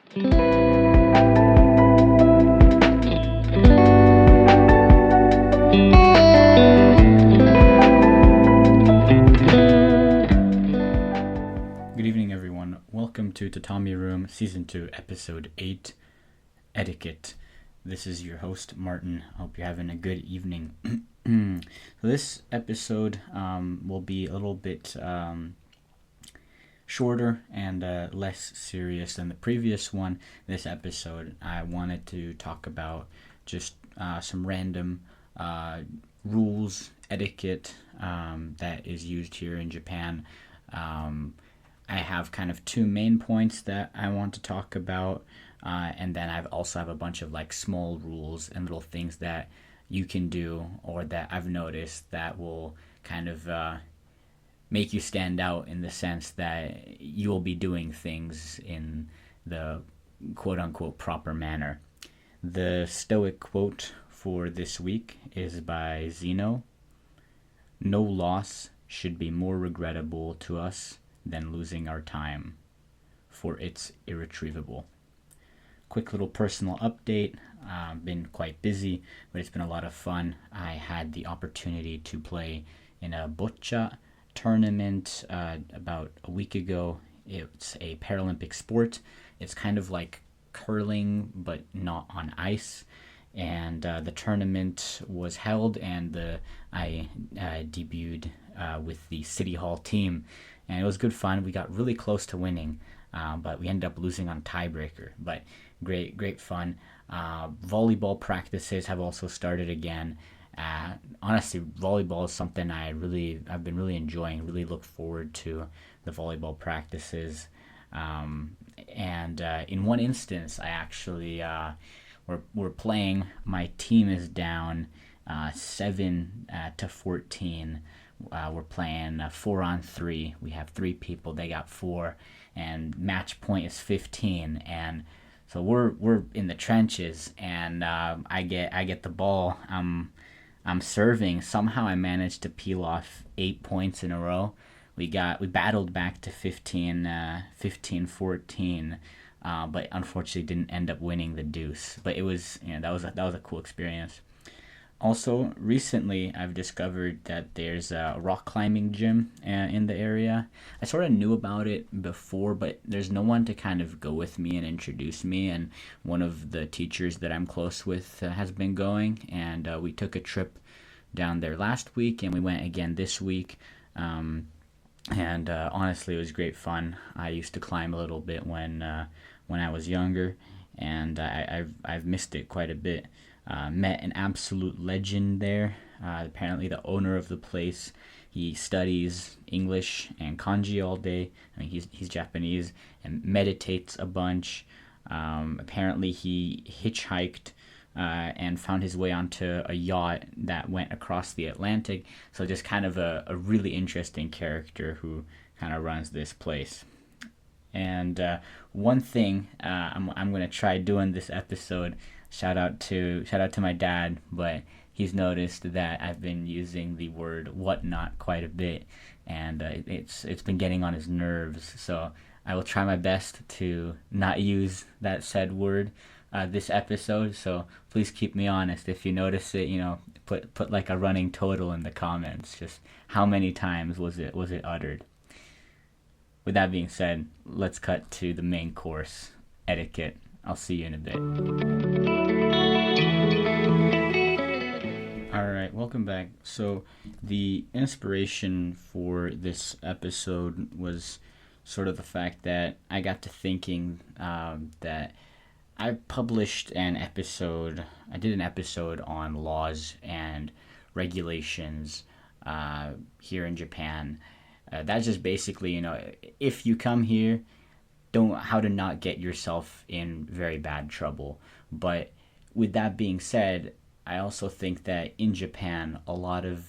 Good evening, everyone. Welcome to Tatami Room, Season 2, Episode 8, Etiquette. This is your host, Martin. I hope you're having a good evening. So this episode will be a little bit shorter and less serious than the previous one. This episode, I wanted to talk about just some random rules, etiquette that is used here in Japan. I have kind of two main points that I want to talk about, and then I also have a bunch of like small rules and little things that you can do or that I've noticed that will kind of make you stand out in the sense that you will be doing things in the quote-unquote proper manner. The Stoic quote for this week is by Zeno. "No loss should be more regrettable to us than losing our time, for it's irretrievable." Quick little personal update. Been quite busy, but it's been a lot of fun. I had the opportunity to play in a boccia tournament about a week ago. It's a Paralympic sport. It's kind of like curling, but not on ice. And the tournament was held, and I debuted with the City Hall team. And it was good fun. We got really close to winning, but we ended up losing on a tiebreaker. But great fun. Volleyball practices have also started again. Honestly, volleyball is something I've been really enjoying. Really look forward to the volleyball practices. And in one instance, I actually we're playing. My team is down 7-14. We're playing 4-on-3. We have 3 people. They got 4, and match point is 15. And so we're in the trenches, and I get the ball. I'm serving. Somehow I managed to peel off 8 points in a row. We battled back to 15-14, but unfortunately didn't end up winning the deuce. But it was that was a cool experience. Also, recently I've discovered that there's a rock climbing gym in the area. I sort of knew about it before, but there's no one to kind of go with me and introduce me. And one of the teachers that I'm close with has been going, and we took a trip down there last week, and we went again this week. And honestly, it was great fun. I used to climb a little bit when I was younger, and I've missed it quite a bit. Met an absolute legend there. Apparently the owner of the place, he studies English and kanji all day. I mean, he's Japanese and meditates a bunch. Apparently he hitchhiked and found his way onto a yacht that went across the Atlantic. So just kind of a really interesting character who kind of runs this place. And one thing I'm going to try doing this episode, shout out to my dad, but he's noticed that I've been using the word whatnot quite a bit, and it's been getting on his nerves. So I will try my best to not use that said word this episode. So please keep me honest. If you notice it, put like a running total in the comments. Just how many times was it uttered? With that being said, let's cut to the main course, etiquette. I'll see you in a bit. Alright, welcome back. So the inspiration for this episode was sort of the fact that I got to thinking that I did an episode on laws and regulations here in Japan. That's just basically, if you come here, how to not get yourself in very bad trouble. But with that being said, I also think that in Japan, a lot of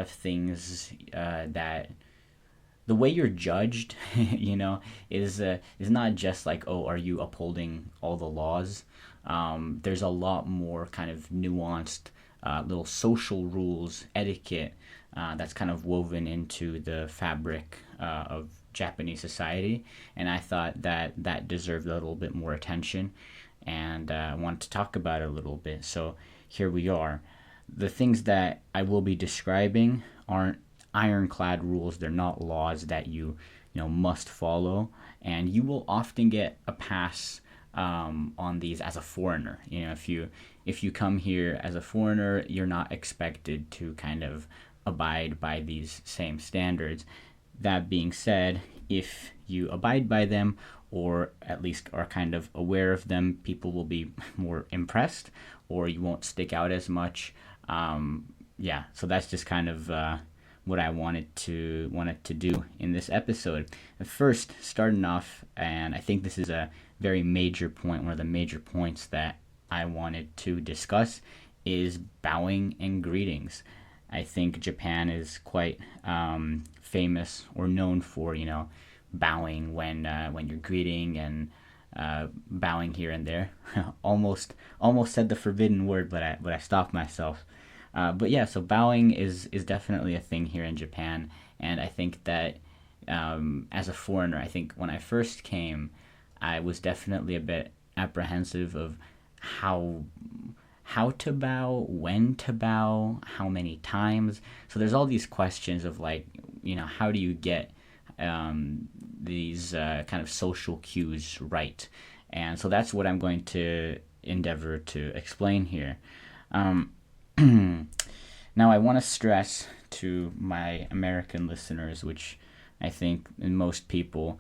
things that the way you're judged, is not just like, oh, are you upholding all the laws? There's a lot more kind of nuanced little social rules, etiquette, that's kind of woven into the fabric of Japanese society, and I thought that that deserved a little bit more attention, and I wanted to talk about it a little bit. So here we are. The things that I will be describing aren't ironclad rules. They're not laws that you must follow, and you will often get a pass on these as a foreigner. If you come here as a foreigner, you're not expected to kind of abide by these same standards. That being said, if you abide by them, or at least are kind of aware of them, people will be more impressed, or you won't stick out as much. So that's just kind of what I wanted to do in this episode. First, starting off, and I think this is a very major point, one of the major points that I wanted to discuss, is bowing and greetings. I think Japan is quite famous or known for bowing when you're greeting, and bowing here and there. almost said the forbidden word, but I stopped myself. So bowing is definitely a thing here in Japan, and I think that as a foreigner, I think when I first came, I was definitely a bit apprehensive of how to bow, when to bow, how many times. So there's all these questions of how do you get these kind of social cues right? And so that's what I'm going to endeavor to explain here. Now, I want to stress to my American listeners, which I think in most people,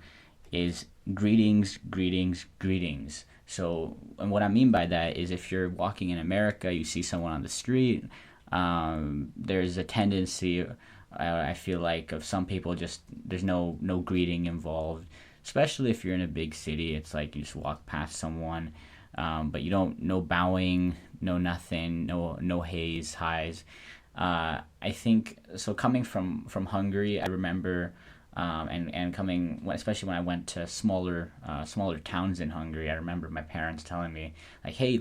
is greetings, greetings, greetings. So, and what I mean by that is if you're walking in America, you see someone on the street, there's a tendency, I feel like, of some people just, there's no greeting involved, especially if you're in a big city. It's like you just walk past someone, but you don't, no bowing, no nothing, no highs. I think, so coming from Hungary, I remember, and coming, especially when I went to smaller towns in Hungary, I remember my parents telling me, hey,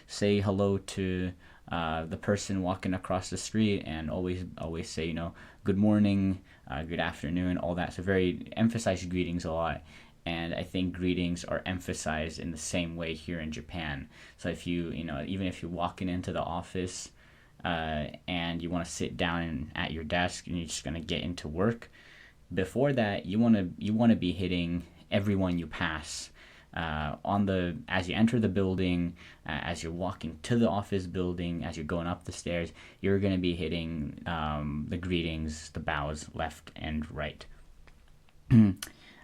say hello to the person walking across the street, and always say, good morning, good afternoon, all that. So very emphasize greetings a lot. And I think greetings are emphasized in the same way here in Japan. So if even if you're walking into the office and you want to sit down at your desk and you're just going to get into work, before that you want to be hitting everyone you pass as you enter the building, as you're walking to the office building, as you're going up the stairs, you're going to be hitting the greetings, the bows, left and right.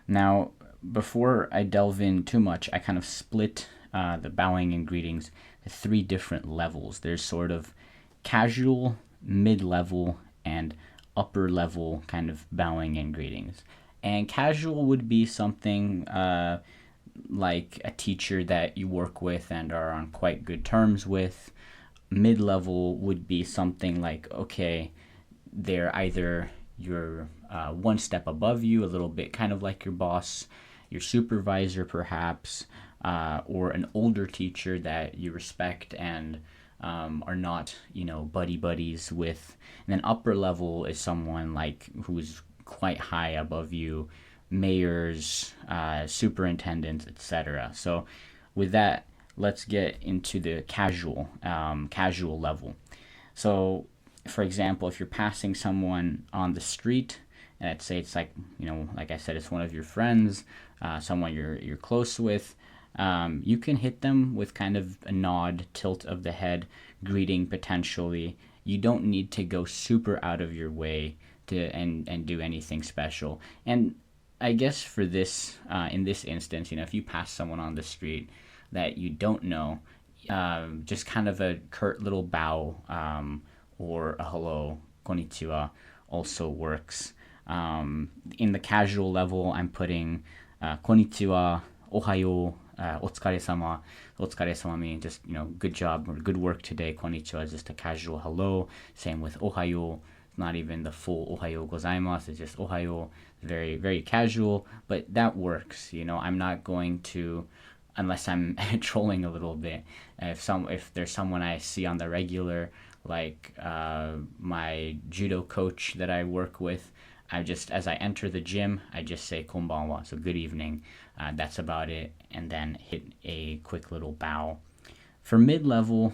Now, before I delve in too much, I kind of split the bowing and greetings to 3 different levels. There's sort of casual, mid-level, and upper level kind of bowing and greetings. And casual would be something like a teacher that you work with and are on quite good terms with. Mid-level would be something like, okay, they're either you're one step above you, a little bit kind of like your boss, your supervisor perhaps, or an older teacher that you respect and are not, buddy buddies with. And then upper level is someone like who's quite high above you, mayors, superintendents, etc. So with that, let's get into the casual level. So for example, if you're passing someone on the street, and let's say it's like I said, it's one of your friends, someone you're close with, you can hit them with kind of a nod, tilt of the head, greeting potentially. You don't need to go super out of your way and do anything special. And I guess for this, in this instance, if you pass someone on the street that you don't know, just kind of a curt little bow, or a hello, konnichiwa, also works. In the casual level, I'm putting konnichiwa, ohayo, otsukaresama. Otsukaresama meaning just, good job or good work today. Konnichiwa is just a casual hello. Same with ohayo. It's not even the full ohayo gozaimasu. It's just ohayo. Very, very casual, but that works. I'm not going to, unless I'm trolling a little bit. If there's someone I see on the regular, like my judo coach that I work with, as I enter the gym, I just say konbanwa, so good evening. That's about it, and then hit a quick little bow. For mid-level,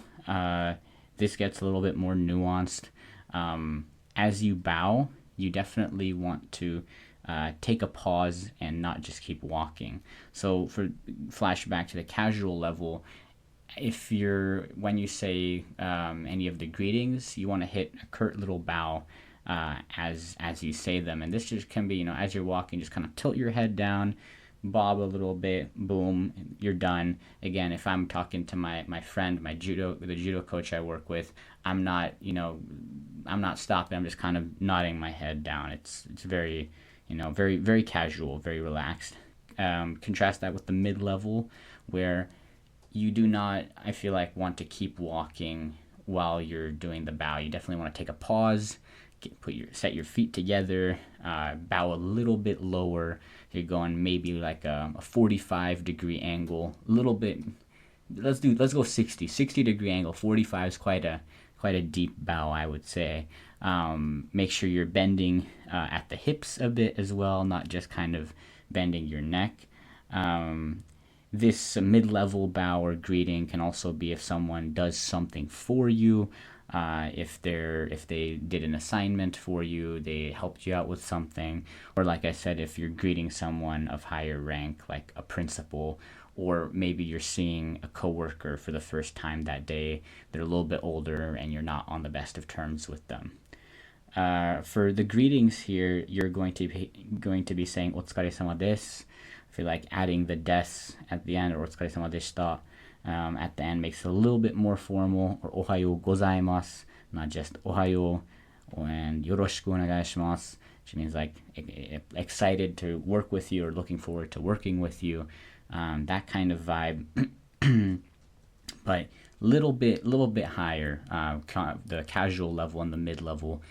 this gets a little bit more nuanced. As you bow, you definitely want to take a pause and not just keep walking. So for flashback to the casual level, if when you say any of the greetings, you want to hit a curt little bow as you say them, and this just can be, as you're walking, just kind of tilt your head down, bob a little bit, boom, you're done. Again, if I'm talking to my friend, the judo coach I work with, I'm not stopping. I'm just kind of nodding my head down. It's very, very, very casual, very relaxed. Contrast that with the mid-level, where you do not, I feel like, want to keep walking while you're doing the bow. You definitely want to take a pause, set your feet together, bow a little bit lower. You're going maybe like a 45-degree angle, a little bit. Let's go 60-degree angle. 45 is quite a deep bow, I would say. Make sure you're bending at the hips a bit as well, not just kind of bending your neck. This mid-level bow or greeting can also be if someone does something for you. If they did an assignment for you, they helped you out with something, or like I said, if you're greeting someone of higher rank, like a principal, or maybe you're seeing a coworker for the first time that day, they're a little bit older and you're not on the best of terms with them. For the greetings here, you're going to be saying "otsukaresama desu." I feel like adding the "des" at the end, or "otsukaresama deshita" at the end, makes it a little bit more formal. Or "ohayo gozaimasu," not just "ohayo," and "yoroshiku onegaishimasu," which means like excited to work with you or looking forward to working with you. That kind of vibe, but little bit higher. The casual level and the mid level,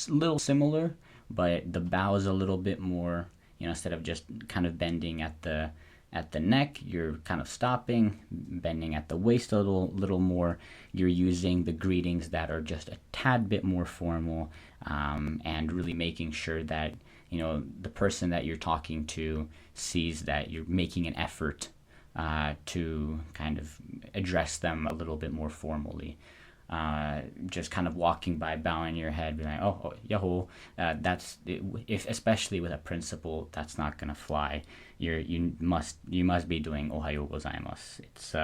a little similar, but the bow is a little bit more. Instead of just kind of bending at the neck, you're kind of stopping, bending at the waist a little more. You're using the greetings that are just a tad bit more formal, and really making sure that the person that you're talking to sees that you're making an effort to kind of address them a little bit more formally. Just kind of walking by, bowing your head, being like, "Oh, yahoo!" If especially with a principal, that's not gonna fly. You must be doing "ohayo gozaimasu." It's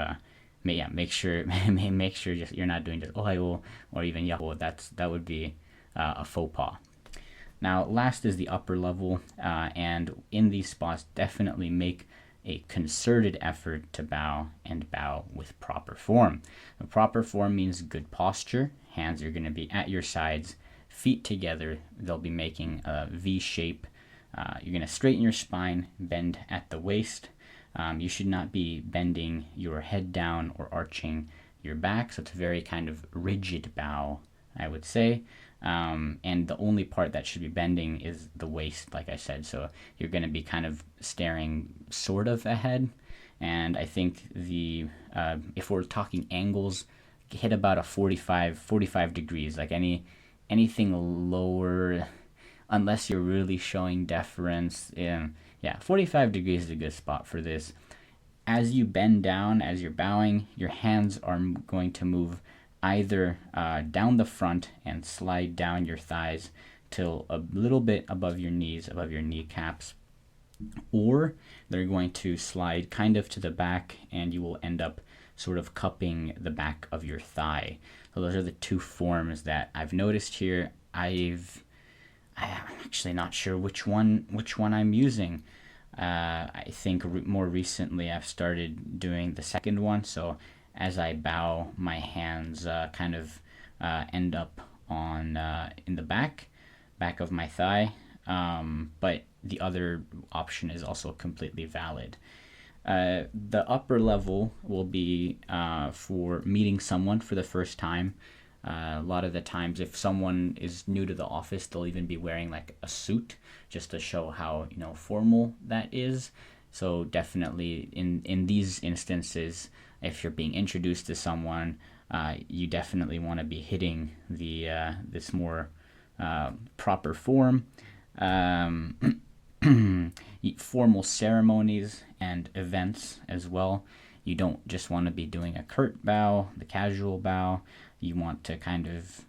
make sure you're not doing just "ohayo" or even "yahoo." That would be a faux pas. Now, last is the upper level, and in these spots, definitely make a concerted effort to bow, and bow with proper form. The proper form means good posture. Hands are going to be at your sides, feet together. They'll be making a V shape. You're going to straighten your spine, bend at the waist. You should not be bending your head down or arching your back, so it's a very kind of rigid bow, I would say. And the only part that should be bending is the waist, like I said. So you're going to be kind of staring sort of ahead. And I think if we're talking angles, hit about a 45 degrees. Like anything lower, unless you're really showing deference. 45 degrees is a good spot for this. As you bend down, as you're bowing, your hands are going to move either down the front and slide down your thighs till a little bit above your knees, above your kneecaps, or they're going to slide kind of to the back, and you will end up sort of cupping the back of your thigh. So those are the two forms that I've noticed here. I'm actually not sure which one I'm using. I think more recently I've started doing the second one, so as I bow, my hands kind of end up on in the back of my thigh. But the other option is also completely valid. The upper level will be for meeting someone for the first time. A lot of the times, if someone is new to the office, they'll even be wearing like a suit just to show how formal that is. So definitely in these instances, if you're being introduced to someone, you definitely want to be hitting this more proper form. Um, Formal ceremonies and events as well. You don't just want to be doing a curt bow, the casual bow. You want to kind of,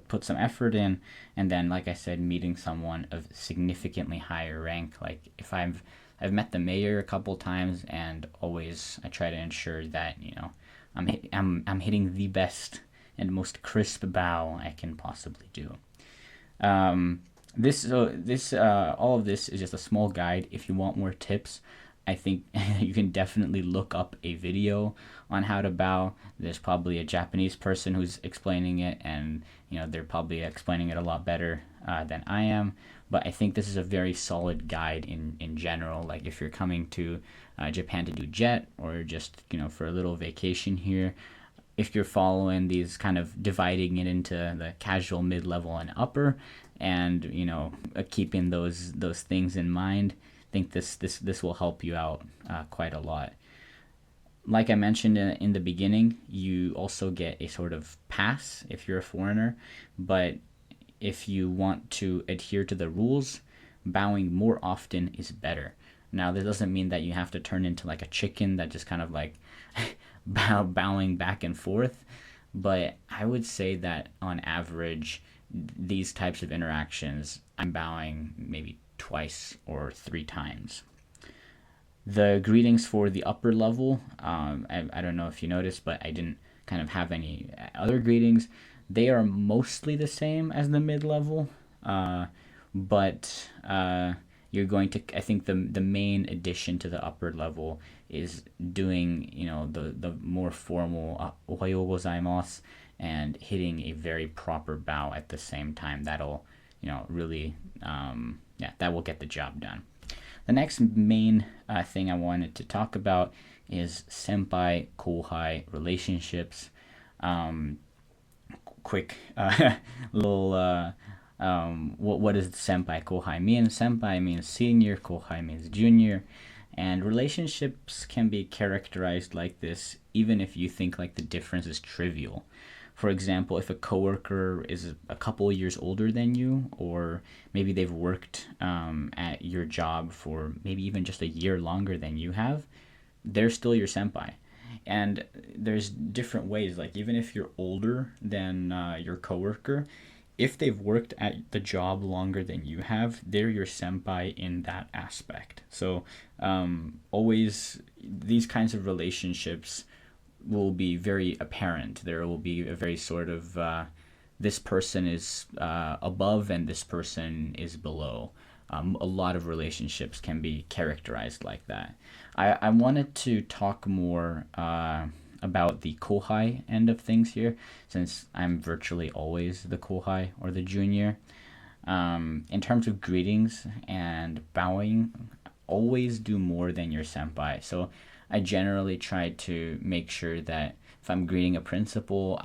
put some effort in, and then, like I said, meeting someone of significantly higher rank. Like if I've met the mayor a couple times, and always I try to ensure that I'm hitting the best and most crisp bow I can possibly do. Um, all of this is just a small guide. If you want more tips, I think you can definitely look up a video on how to bow. There's probably a Japanese person who's explaining it, and they're probably explaining it a lot better than I am. But I think this is a very solid guide in general. Like if you're coming to Japan to do jet, or just for a little vacation here, if you're following these, kind of dividing it into the casual, mid-level, and upper, and keeping those things in mind, I think this will help you out quite a lot. Like I mentioned in the beginning, you also get a sort of pass if you're a foreigner, but if you want to adhere to the rules, bowing more often is better. Now, this doesn't mean that you have to turn into like a chicken that just kind of like bowing back and forth, but I would say that on average, these types of interactions, I'm bowing maybe twice or three times. The greetings for the upper level, I don't know if you noticed, but I didn't kind of have any other greetings. They are mostly the same as the mid level, but you're going to, I think the main addition to the upper level is doing the more formal ohayo gozaimasu and hitting a very proper bow at the same time. That'll really that will get the job done. The next main thing I wanted to talk about is senpai-kouhai relationships. Quick little what does senpai-kouhai mean? Senpai means senior, kouhai means junior, and relationships can be characterized like this even if you think like the difference is trivial. For example, if a coworker is a couple years older than you, or maybe they've worked at your job for maybe even just a year longer than you have, they're still your senpai. And there's different ways, like even if you're older than your coworker, if they've worked at the job longer than you have, they're your senpai in that aspect. So always, these kinds of relationships will be very apparent. There will be a very sort of this person is above and this person is below. A lot of relationships can be characterized like that. I wanted to talk more about the kouhai end of things here, since I'm virtually always the kouhai or the junior. In terms of greetings and bowing, always do more than your senpai. So I generally try to make sure that if I'm greeting a principal,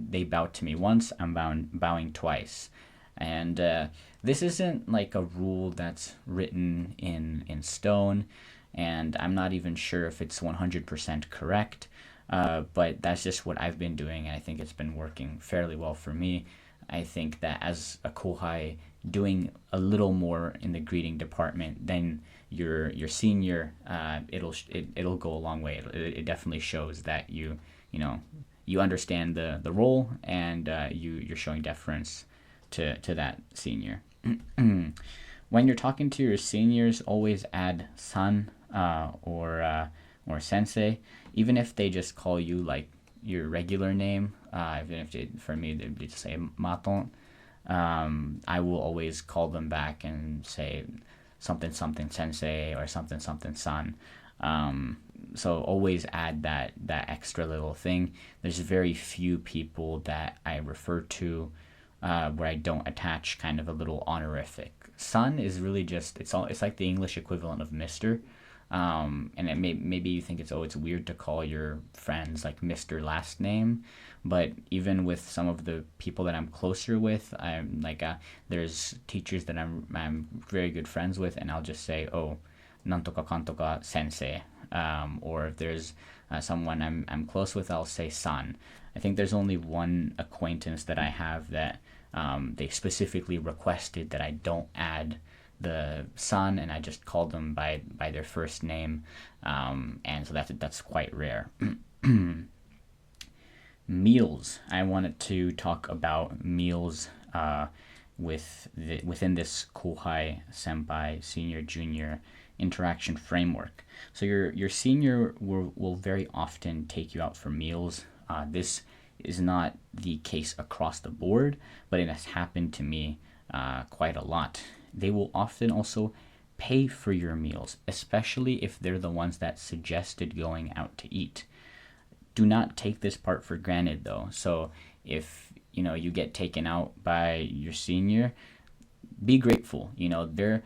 they bow to me once, I'm bowing twice. And this isn't like a rule that's written in stone, and I'm not even sure if it's 100% correct, but that's just what I've been doing, and I think it's been working fairly well for me. I think that as a kouhai, doing a little more in the greeting department than your senior, it'll go a long way. It definitely shows that you understand the role, and you're showing deference to that senior. When you're talking to your seniors, always add san or sensei, even if they just call you like your regular name. Even if for me they'd just say maton, I will always call them back and say something something sensei or something something san. So always add that extra little thing. There's very few people that I refer to where I don't attach kind of a little honorific. San is really just it's like the English equivalent of Mister. And maybe you think it's weird to call your friends like Mr. last name, but even with some of the people that I'm closer with, I'm like there's teachers that I'm very good friends with, and I'll just say, oh, nantoka kantoka sensei, or if there's someone I'm close with, I'll say san. I think there's only one acquaintance that I have that They specifically requested that I don't add the son, and I just called them by their first name, and so that's quite rare. Meals. I wanted to talk about meals within this kouhai, senpai, senior, junior interaction framework. So your senior will very often take you out for meals. This is not the case across the board, but it has happened to me quite a lot. They will often also pay for your meals, especially if they're the ones that suggested going out to eat. Do not take this part for granted, though. So if you get taken out by your senior, be grateful. They're,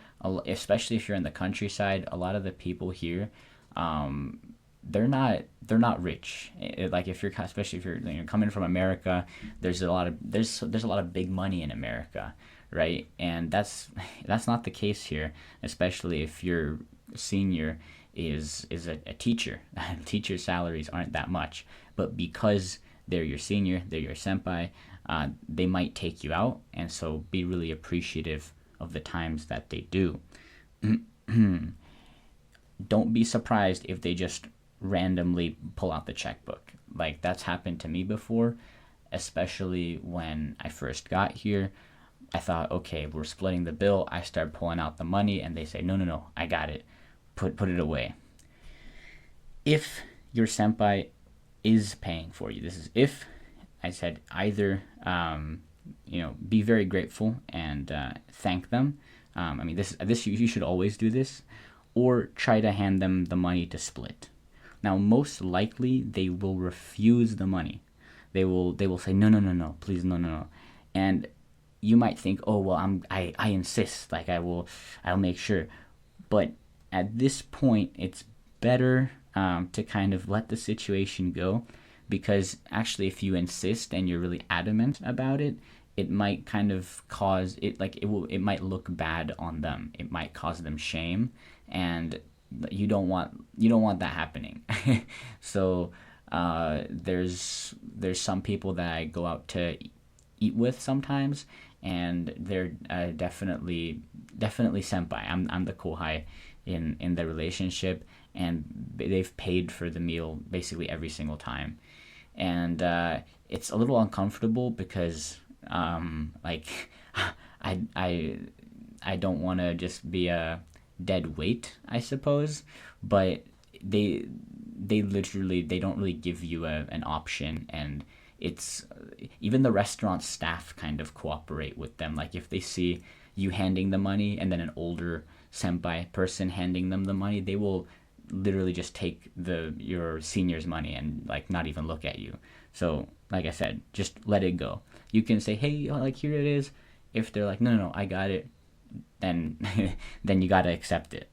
especially if you're in the countryside, a lot of the people here, they're not rich. Like if you're, especially if you're coming from America, there's a lot of big money in America, right? And that's not the case here, especially if your senior is a teacher. Teacher salaries aren't that much, but because they're your senior, they're your senpai, they might take you out, and so be really appreciative of the times that they do. Don't be surprised if they just randomly pull out the checkbook. Like, that's happened to me before, especially when I first got here. I thought, okay, we're splitting the bill. I start pulling out the money, and they say, no, I got it. Put it away. If your senpai is paying for you, this is if. I said either, be very grateful and thank them. This you should always do this, or try to hand them the money to split. Now, most likely they will refuse the money. They will say no, please, no, and you might think, oh well, I insist, like I'll make sure, but at this point it's better to kind of let the situation go, because actually if you insist and you're really adamant about it, it might kind of cause it, like it might look bad on them. It might cause them shame, and you don't want that happening. So there's some people that I go out to eat with sometimes, and they're definitely senpai. I'm the kouhai in the relationship, and they've paid for the meal basically every single time, and it's a little uncomfortable because I don't want to just be a dead weight, I suppose, but they literally, they don't really give you an option, and it's even the restaurant staff kind of cooperate with them. Like if they see you handing the money and then an older senpai person handing them the money, they will literally just take your senior's money and like not even look at you. So like I said, just let it go. You can say, hey, like here it is. If they're like, no, I got it, then then you gotta accept it.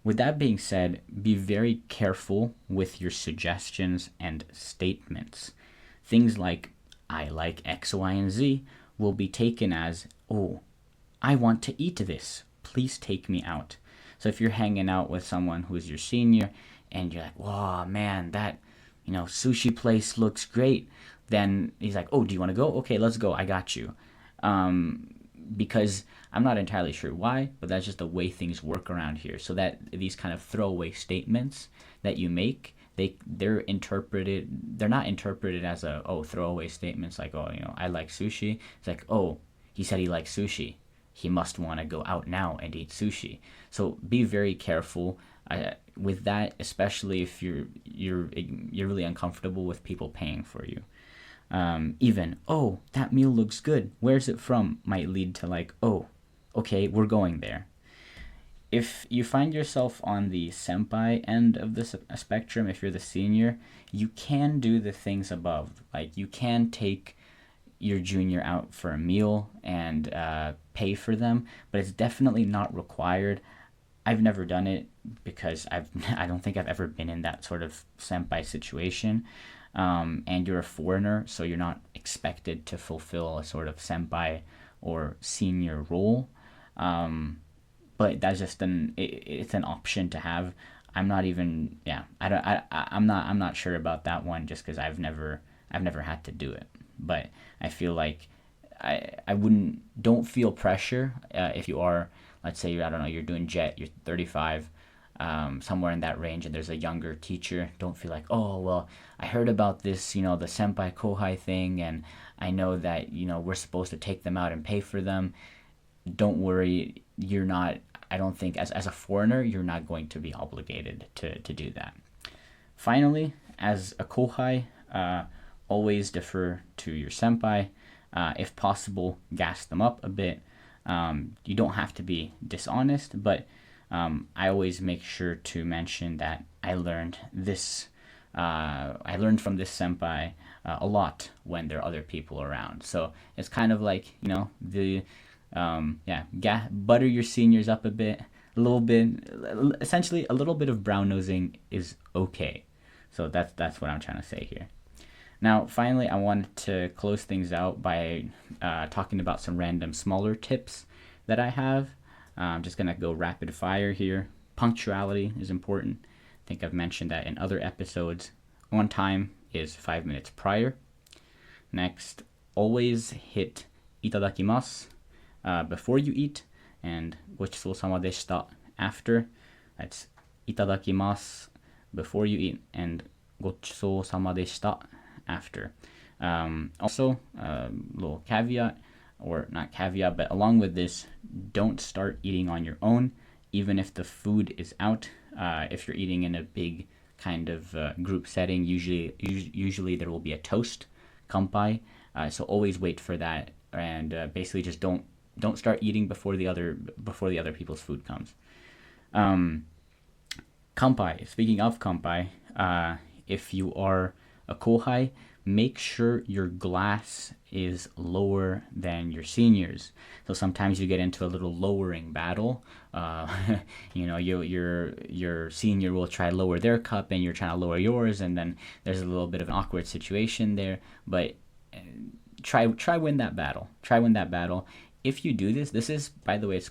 With that being said, be very careful with your suggestions and statements. Things like, I like X, Y, and Z will be taken as, oh, I want to eat this. Please take me out. So if you're hanging out with someone who's your senior and you're like, wow, man, that sushi place looks great, then he's like, oh, do you want to go? Okay, let's go. I got you. Because I'm not entirely sure why, but that's just the way things work around here. So that these kind of throwaway statements that you make, they're not interpreted as throwaway statements like, I like sushi. It's like, oh, he said he likes sushi. He must want to go out now and eat sushi. So be very careful with that, especially if you're really uncomfortable with people paying for you. Even, oh, that meal looks good, where's it from, might lead to like, oh, okay, we're going there. If you find yourself on the senpai end of the spectrum, if you're the senior, you can do the things above. Like you can take your junior out for a meal and pay for them, but it's definitely not required. I've never done it because I don't think I've ever been in that sort of senpai situation. And you're a foreigner, so you're not expected to fulfill a sort of senpai or senior role. But that's just it's an option to have. I'm not sure about that one just because I've never had to do it. but I feel like I don't feel pressure if you are, let's say, I don't know, you're doing JET, you're 35, somewhere in that range, and there's a younger teacher. Don't feel like, oh, well, I heard about this, the senpai-kouhai thing, and I know that, we're supposed to take them out and pay for them. Don't worry, you're not, I don't think, as a foreigner, you're not going to be obligated to do that. Finally, as a kouhai, always defer to your senpai. If possible, gas them up a bit. You don't have to be dishonest, but I always make sure to mention that I learned from this senpai a lot when there are other people around. So it's kind of like, butter your seniors up a bit, a little bit, essentially a little bit of brown nosing is okay. So that's what I'm trying to say here. Now, finally, I wanted to close things out by talking about some random smaller tips that I have. I'm just going to go rapid fire here. Punctuality is important. I think I've mentioned that in other episodes. On time is 5 minutes prior. Next, always hit itadakimasu before you eat, and gochitsu-sama deshita after. That's itadakimasu before you eat, and gochitsu-sama deshita after. Also, little caveat, or not caveat, but along with this, don't start eating on your own, even if the food is out. If you're eating in a big kind of group setting, usually there will be a toast, kanpai. So always wait for that, and basically just don't start eating before the other people's food comes. Kanpai. Speaking of kanpai, if you are a kouhai, make sure your glass is lower than your seniors. So sometimes you get into a little lowering battle. Your senior will try to lower their cup, and you're trying to lower yours, and then there's a little bit of an awkward situation there. But try win that battle. Try win that battle. If you do this is, by the way, it's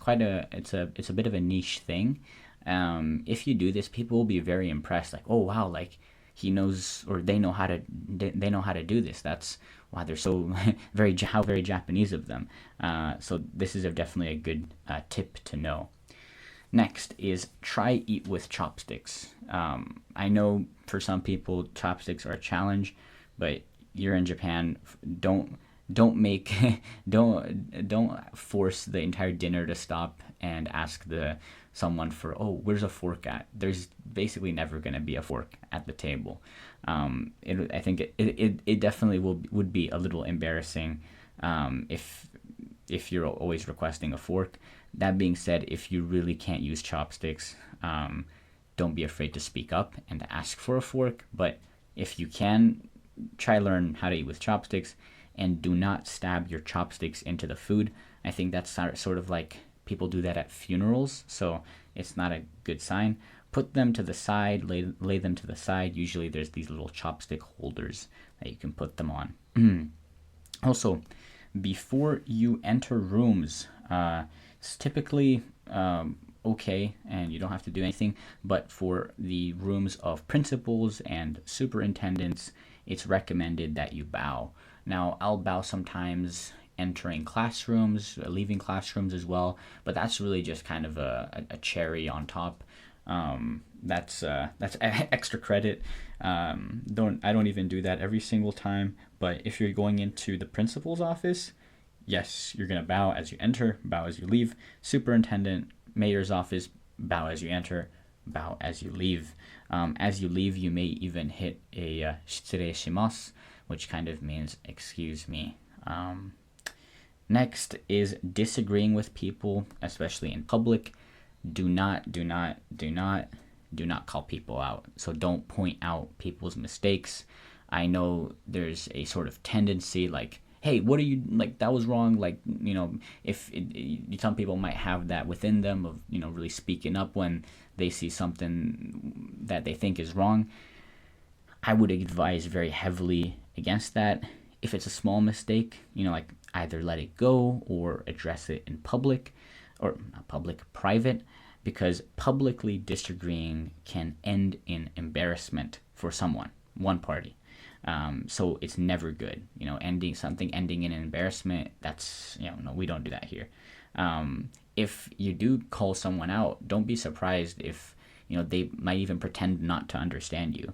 a bit of a niche thing. If you do this, people will be very impressed. Like, oh wow, like he knows, or they know how to do this. That's why they're so very Japanese of them. So this is definitely a good tip to know. Next is try eat with chopsticks. I know for some people chopsticks are a challenge, but you're in Japan. Don't force the entire dinner to stop and ask someone for, oh, where's a fork at? There's basically never going to be a fork at the table. I think it definitely would be a little embarrassing if you're always requesting a fork. That being said, if you really can't use chopsticks, don't be afraid to speak up and ask for a fork. But if you can, try learn how to eat with chopsticks, and do not stab your chopsticks into the food. I think that's sort of like people do that at funerals, so it's not a good sign. Put them to the side, lay them to the side. Usually there's these little chopstick holders that you can put them on. Also, before you enter rooms, it's typically okay, and you don't have to do anything, but for the rooms of principals and superintendents, it's recommended that you bow. Now, I'll bow sometimes entering classrooms, leaving classrooms as well, but that's really just kind of a cherry on top. That's extra credit. I don't even do that every single time, but if you're going into the principal's office, yes, you're gonna bow as you enter, bow as you leave. Superintendent, mayor's office, bow as you enter, bow as you leave. As you leave, you may even hit a shitsurei shimasu, which kind of means excuse me. Next is disagreeing with people, especially in public. Do not call people out. So don't point out people's mistakes. I know there's a sort of tendency like, hey, what are you, like, that was wrong. Like, if some people might have that within them of, really speaking up when they see something that they think is wrong. I would advise very heavily against that. If it's a small mistake, like either let it go or address it in public, or not public, private, because publicly disagreeing can end in embarrassment for one party. So it's never good. Ending in an embarrassment, that's, no, we don't do that here. If you do call someone out, don't be surprised if, they might even pretend not to understand you.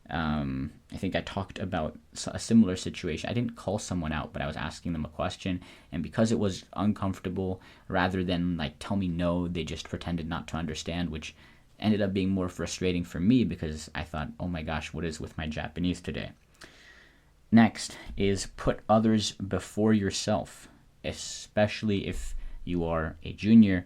I think I talked about a similar situation. I didn't call someone out, but I was asking them a question, and because it was uncomfortable, rather than like tell me no, they just pretended not to understand, which ended up being more frustrating for me because I thought, oh my gosh, what is with my Japanese today? Next is put others before yourself, especially if you are a junior.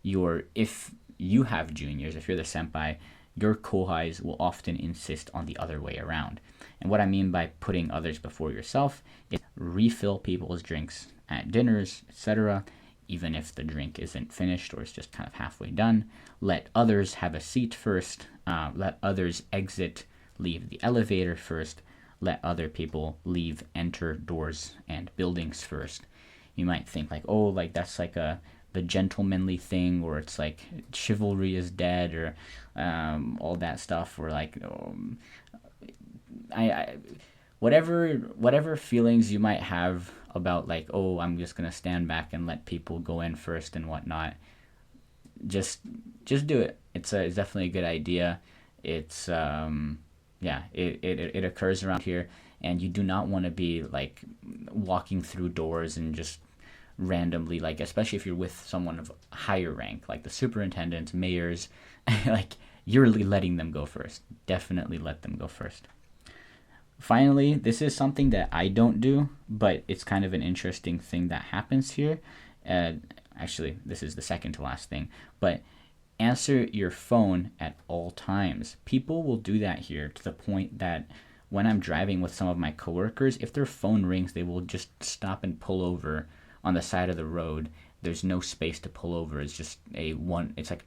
If you have juniors, if you're the senpai, your kohais will often insist on the other way around. And what I mean by putting others before yourself is refill people's drinks at dinners, etc., even if the drink isn't finished or is just kind of halfway done. Let others have a seat first. Let others leave the elevator first. Let other people enter doors and buildings first. You might think like, oh, like that's like the gentlemanly thing, or it's like chivalry is dead, or all that stuff, or like whatever feelings you might have about like, oh, I'm just gonna stand back and let people go in first and whatnot. Just do it. It's definitely a good idea. It's it occurs around here, and you do not want to be like walking through doors and just randomly, like, especially if you're with someone of higher rank, like the superintendents, mayors, like you're letting them go first. Definitely let them go first. Finally, this is something that I don't do, but it's kind of an interesting thing that happens here. Actually, this is the second to last thing, but answer your phone at all times. People will do that here to the point that when I'm driving with some of my coworkers, if their phone rings, they will just stop and pull over on the side of the road. There's no space to pull over. It's just it's like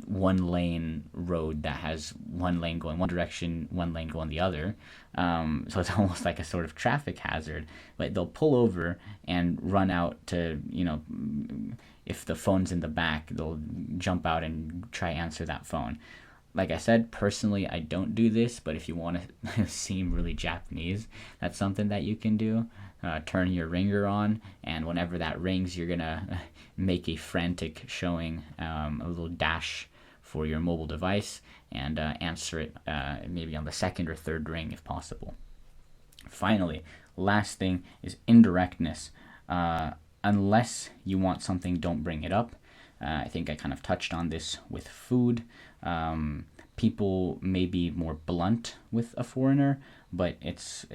one lane road that has one lane going one direction, one lane going the other. So it's almost like a sort of traffic hazard. But they'll pull over and run out to, if the phone's in the back, they'll jump out and try answer that phone. Like I said, personally, I don't do this, but if you want to seem really Japanese, that's something that you can do. Turn your ringer on, and whenever that rings, you're going to make a frantic showing, a little dash for your mobile device, and answer it maybe on the second or third ring if possible. Finally, last thing is indirectness. Unless you want something, don't bring it up. I think I kind of touched on this with food. People may be more blunt with a foreigner, but it's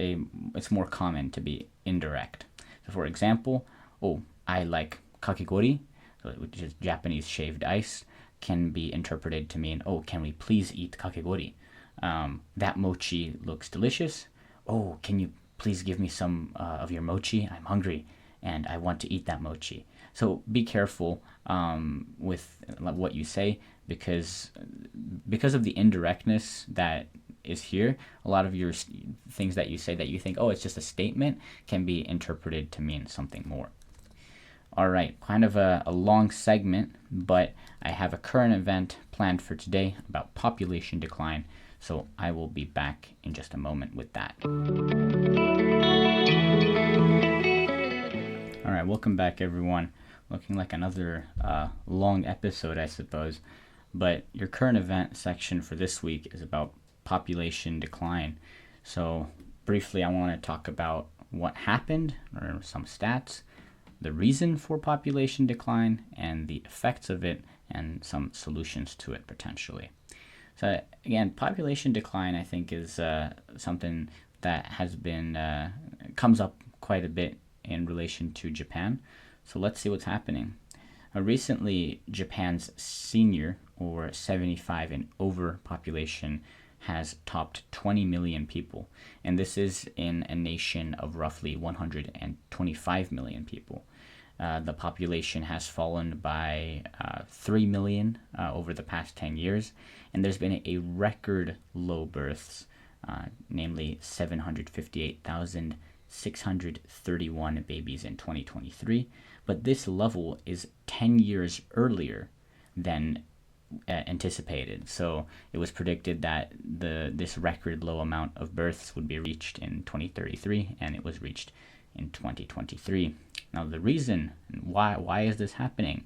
more common to be indirect. So for example, oh, I like kakigori, which is Japanese shaved ice, can be interpreted to mean, oh, can we please eat kakigori? That mochi looks delicious. Oh, can you please give me some of your mochi? I'm hungry and I want to eat that mochi. So be careful with what you say, because of the indirectness that is here, a lot of your things that you say that you think, oh, it's just a statement, can be interpreted to mean something more. All right, kind of a long segment, but I have a current event planned for today about population decline, so I will be back in just a moment with that. All right, welcome back, everyone. Looking like another long episode, I suppose, but your current event section for this week is about population decline. So briefly, I want to talk about what happened, or some stats, the reason for population decline, and the effects of it, and some solutions to it potentially. So again, population decline, I think, is something that has been comes up quite a bit in relation to Japan. So let's see what's happening. Recently, Japan's senior, or 75 and over population, has topped 20 million people, and this is in a nation of roughly 125 million people. The population has fallen by 3 million over the past 10 years, and there's been a record low births, namely 758,631 babies in 2023, but this level is 10 years earlier than anticipated. So it was predicted that this record low amount of births would be reached in 2033, and it was reached in 2023. Now, the reason why is this happening?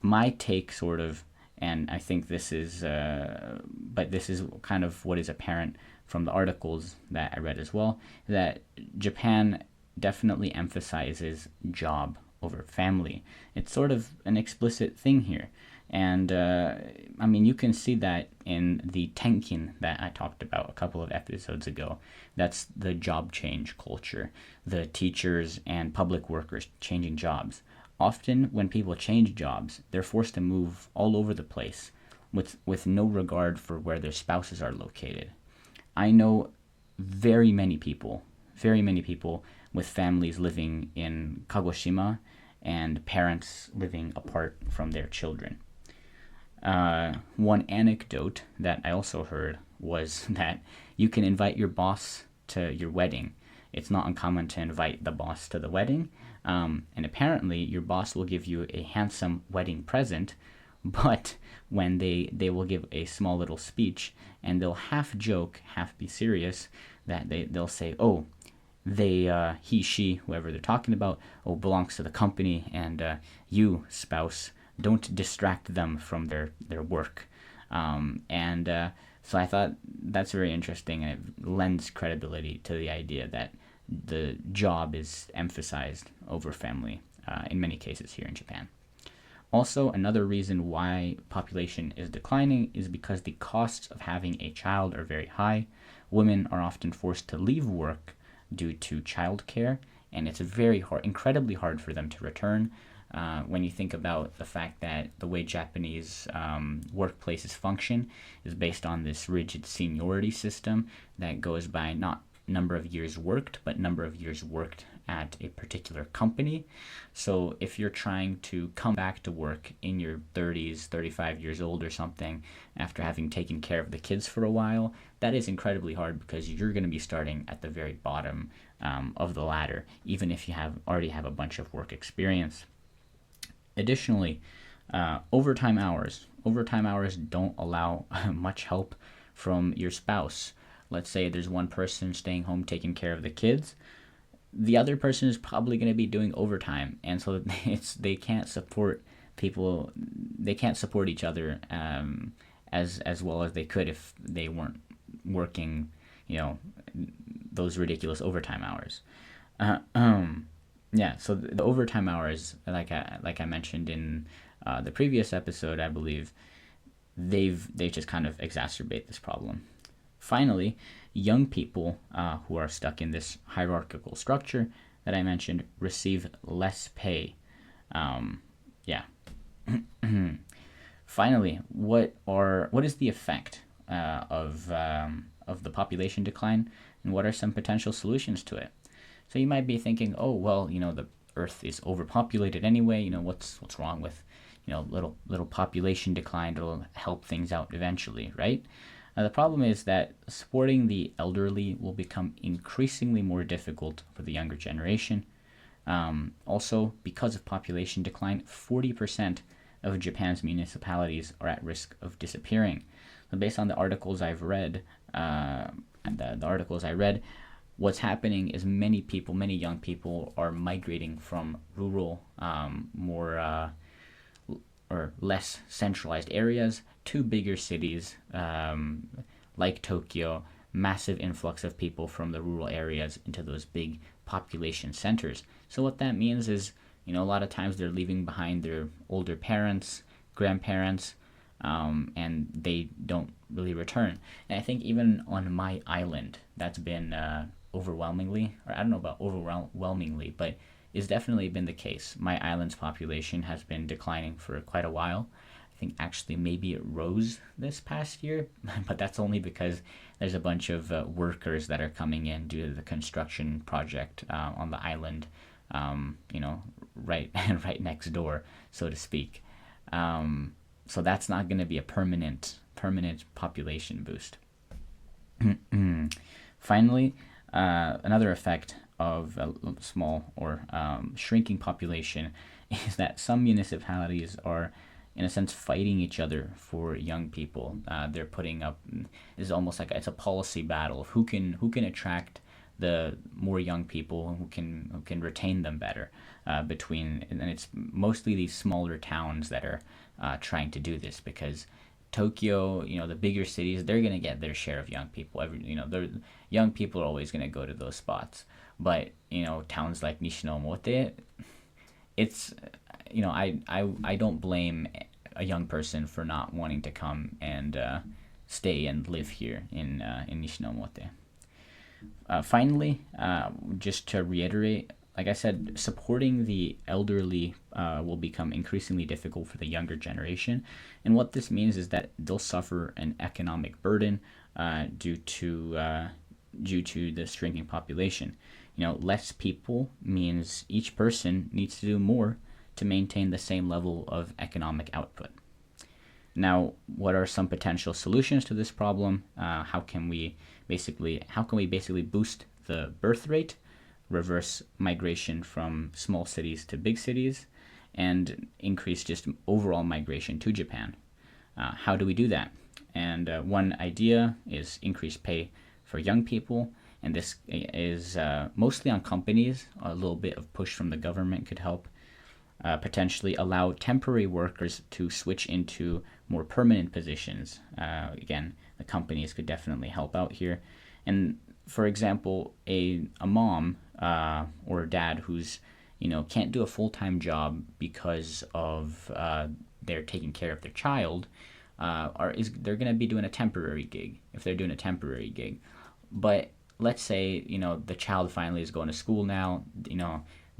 My take, sort of, and I think this is, but this is kind of what is apparent from the articles that I read as well, that Japan definitely emphasizes job over family. It's sort of an explicit thing here. And I mean, you can see that in the tenkin that I talked about a couple of episodes ago. That's the job change culture, the teachers and public workers changing jobs. Often, when people change jobs, they're forced to move all over the place with no regard for where their spouses are located. I know very many people with families living in Kagoshima and parents living apart from their children. One anecdote that I also heard was that you can invite your boss to your wedding. It's not uncommon to invite the boss to the wedding, and apparently your boss will give you a handsome wedding present, but when they will give a small little speech, and they'll half joke, half be serious, that they'll say, oh, he, she, whoever they're talking about, belongs to the company, and you, spouse, don't distract them from their work. So I thought that's very interesting, and it lends credibility to the idea that the job is emphasized over family in many cases here in Japan. Also, another reason why population is declining is because the costs of having a child are very high. Women are often forced to leave work due to childcare, and it's incredibly hard for them to return. When you think about the fact that the way Japanese workplaces function is based on this rigid seniority system that goes by not number of years worked, but number of years worked at a particular company. So if you're trying to come back to work in your 30s, 35 years old or something, after having taken care of the kids for a while, that is incredibly hard because you're going to be starting at the very bottom of the ladder, even if you already have a bunch of work experience. Additionally, overtime hours. Overtime hours don't allow much help from your spouse. Let's say there's one person staying home taking care of the kids. The other person is probably going to be doing overtime, and so they can't support people. They can't support each other as well as they could if they weren't working, those ridiculous overtime hours. Yeah, so the overtime hours, like I mentioned in the previous episode, I believe, they just kind of exacerbate this problem. Finally, young people who are stuck in this hierarchical structure that I mentioned receive less pay. Yeah. Finally, what is the effect of the population decline, and what are some potential solutions to it? So you might be thinking, oh well, the Earth is overpopulated anyway. What's wrong with little population decline? It'll help things out eventually, right? The problem is that supporting the elderly will become increasingly more difficult for the younger generation. Also, because of population decline, 40% of Japan's municipalities are at risk of disappearing. So based on the articles I've read, what's happening is many young people are migrating from rural, more or less centralized areas to bigger cities like Tokyo. Massive influx of people from the rural areas into those big population centers. So what that means is, a lot of times they're leaving behind their older parents, grandparents, and they don't really return. And I think even on my island, that's been overwhelmingly, or I don't know about overwhelmingly, but it's definitely been the case. My island's population has been declining for quite a while. I think actually maybe it rose this past year, but that's only because there's a bunch of workers that are coming in due to the construction project on the island, right next door, so to speak. So that's not going to be a permanent population boost. Finally, another effect of a small or shrinking population is that some municipalities are in a sense, fighting each other for young people. They're putting up is almost like it's a policy battle of who can attract the more young people, who can retain them better. And it's mostly these smaller towns that are trying to do this, because Tokyo, the bigger cities, they're gonna get their share of young people. Young people are always gonna go to those spots. But towns like Nishinomote, it's I don't blame a young person for not wanting to come and stay and live here in Nishinomote. Finally, just to reiterate, like I said, supporting the elderly will become increasingly difficult for the younger generation, and what this means is that they'll suffer an economic burden due to the shrinking population. Less people means each person needs to do more to maintain the same level of economic output. Now, what are some potential solutions to this problem? How can we basically boost the birth rate, reverse migration from small cities to big cities, and increase just overall migration to Japan? How do we do that? And one idea is increased pay for young people, and this is mostly on companies. A little bit of push from the government could help. Potentially allow temporary workers to switch into more permanent positions. Again, the companies could definitely help out here. And for example, a mom or dad who's can't do a full-time job because of they're taking care of their child, they're going to be doing a temporary gig if they're doing a temporary gig. But let's say the child finally is going to school now.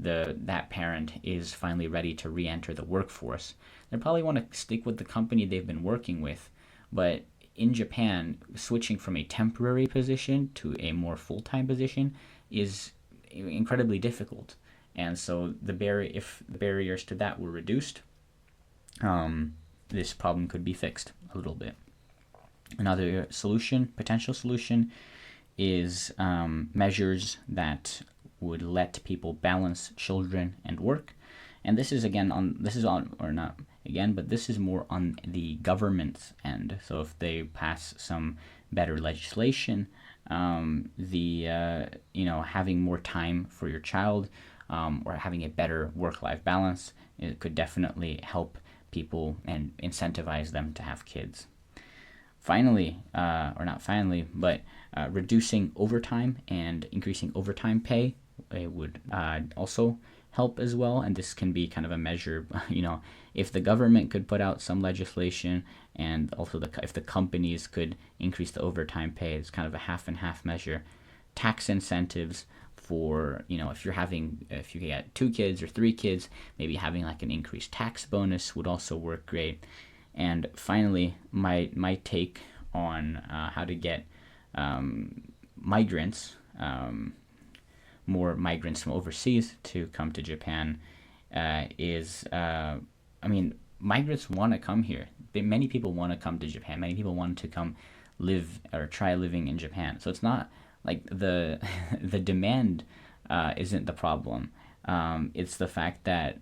That parent is finally ready to re-enter the workforce. They probably want to stick with the company they've been working with, but in Japan, switching from a temporary position to a more full-time position is incredibly difficult. And so if the barriers to that were reduced, this problem could be fixed a little bit. Another potential solution, is measures that would let people balance children and work. And this is more on the government's end. So if they pass some better legislation, having more time for your child, or having a better work-life balance, it could definitely help people and incentivize them to have kids. Finally, reducing overtime and increasing overtime pay, it would also help as well. And this can be kind of a measure, if the government could put out some legislation, and also if the companies could increase the overtime pay, it's kind of a half and half measure. Tax incentives for, if you get 2 kids or 3 kids, maybe having like an increased tax bonus would also work great. And finally, my take on how to get more migrants from overseas to come to Japan is, migrants want to come here. Many people want to come to Japan. Many people want to come live or try living in Japan. So it's not like the demand isn't the problem. It's the fact that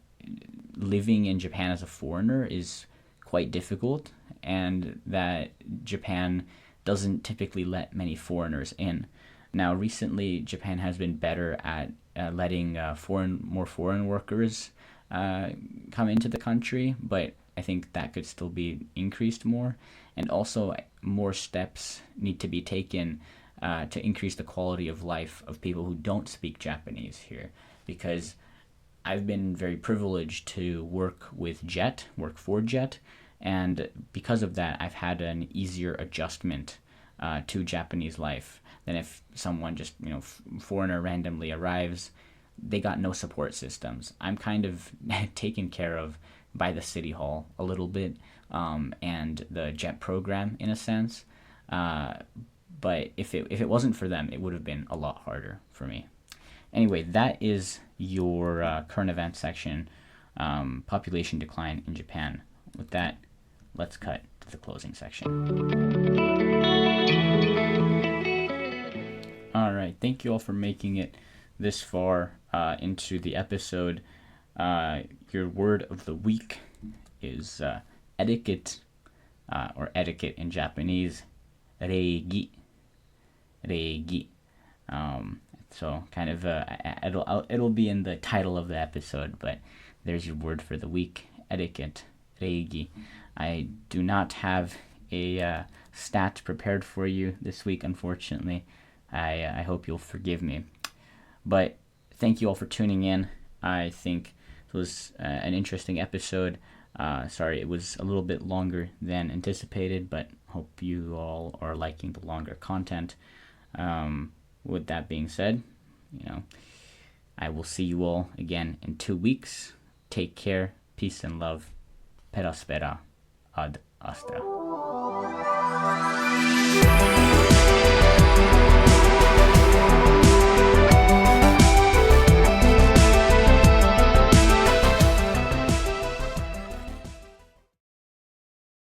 living in Japan as a foreigner is quite difficult, and that Japan doesn't typically let many foreigners in. Now, recently, Japan has been better at letting more foreign workers come into the country, but I think that could still be increased more. And also, more steps need to be taken to increase the quality of life of people who don't speak Japanese here, because I've been very privileged to work for Jet, and because of that, I've had an easier adjustment to Japanese life than if someone just, foreigner randomly arrives. They got no support systems. I'm kind of taken care of by the city hall a little bit, and the Jet program in a sense. But if it wasn't for them, it would have been a lot harder for me. Anyway, that is your current event section, population decline in Japan. With that, let's cut to the closing section. All right, thank you all for making it this far into the episode. Your word of the week is etiquette, or etiquette in Japanese, reigi. Reigi. So kind of it'll be in the title of the episode, but there's your word for the week: etiquette, reigi. I do not have a stat prepared for you this week, unfortunately. I hope you'll forgive me, but thank you all for tuning in. I think it was an interesting episode. Sorry, it was a little bit longer than anticipated, but hope you all are liking the longer content. With that being said, I will see you all again in 2 weeks. Take care, peace and love. Per Aspera Ad Astra.